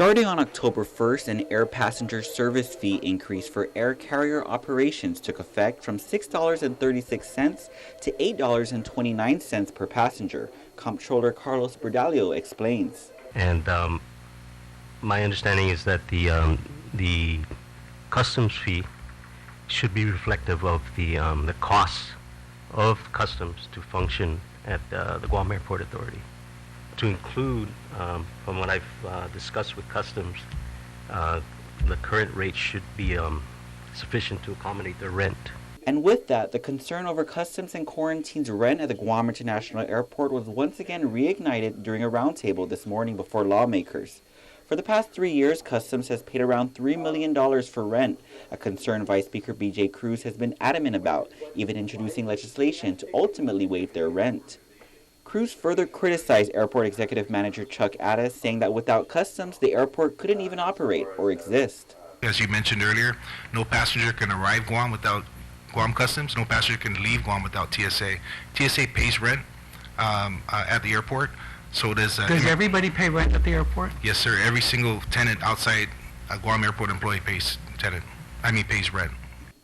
Starting on October 1st, an air passenger service fee increase for air carrier operations took effect from $6.36 to $8.29 per passenger. Comptroller Carlos Bordalio explains. And my understanding is that the customs fee should be reflective of the costs of customs to function at the Guam Airport Authority. To include, from what I've discussed with customs, the current rate should be sufficient to accommodate their rent. And with that, the concern over customs and quarantine's rent at the Guam International Airport was once again reignited during a roundtable this morning before lawmakers. For the past 3 years, Customs has paid around $3 million for rent, a concern Vice Speaker B.J. Cruz has been adamant about, even introducing legislation to ultimately waive their rent. Cruz further criticized Airport Executive Manager Chuck Addis, saying that without Customs, the airport couldn't even operate or exist. As you mentioned earlier, no passenger can arrive Guam without Guam Customs. No passenger can leave Guam without TSA. TSA pays rent at the airport. So does everybody pay rent at the airport? Yes, sir. Every single tenant outside a Guam Airport employee pays rent.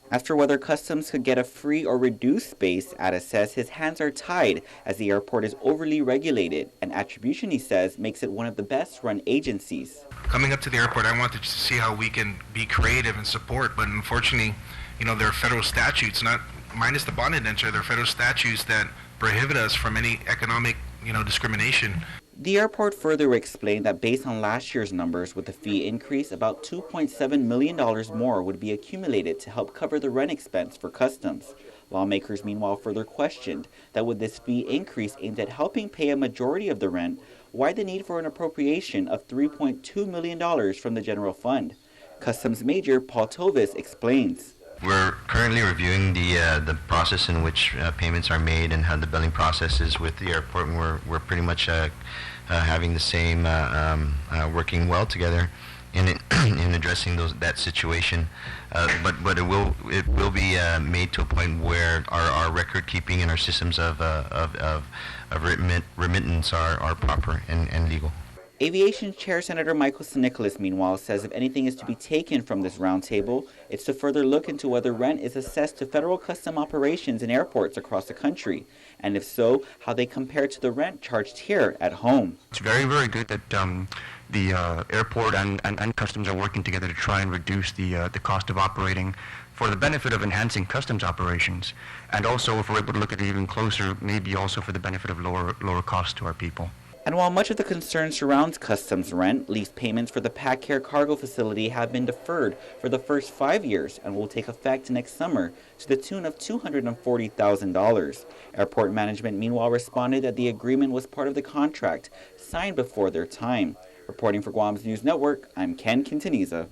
As for whether Customs could get a free or reduced space, Addis says his hands are tied as the airport is overly regulated, an attribution he says makes it one of the best run agencies. Coming up to the airport, I wanted to see how we can be creative and support, but unfortunately, there are federal statutes, not minus the bond indenture, there are federal statutes that prohibit us from any economic, discrimination. The airport further explained that based on last year's numbers, with the fee increase, about $2.7 million more would be accumulated to help cover the rent expense for Customs. Lawmakers, meanwhile, further questioned that with this fee increase aimed at helping pay a majority of the rent, why the need for an appropriation of $3.2 million from the general fund? Customs Major Paul Tovis explains. We're currently reviewing the process in which payments are made and how the billing process is with the airport, and we're pretty much having the same, working well together in addressing that situation. But it will be made to a point where our record keeping and our systems of remittance are proper and legal. Aviation Chair Senator Michael Nicholas, meanwhile, says if anything is to be taken from this roundtable, it's to further look into whether rent is assessed to federal custom operations in airports across the country, and if so, how they compare to the rent charged here at home. It's very, very good that the airport and customs are working together to try and reduce the cost of operating for the benefit of enhancing customs operations, and also, if we're able to look at it even closer, maybe also for the benefit of lower costs to our people. And while much of the concern surrounds Customs rent, lease payments for the PAC-Care cargo facility have been deferred for the first 5 years and will take effect next summer to the tune of $240,000. Airport management, meanwhile, responded that the agreement was part of the contract signed before their time. Reporting for Guam's News Network, I'm Ken Quintaniza.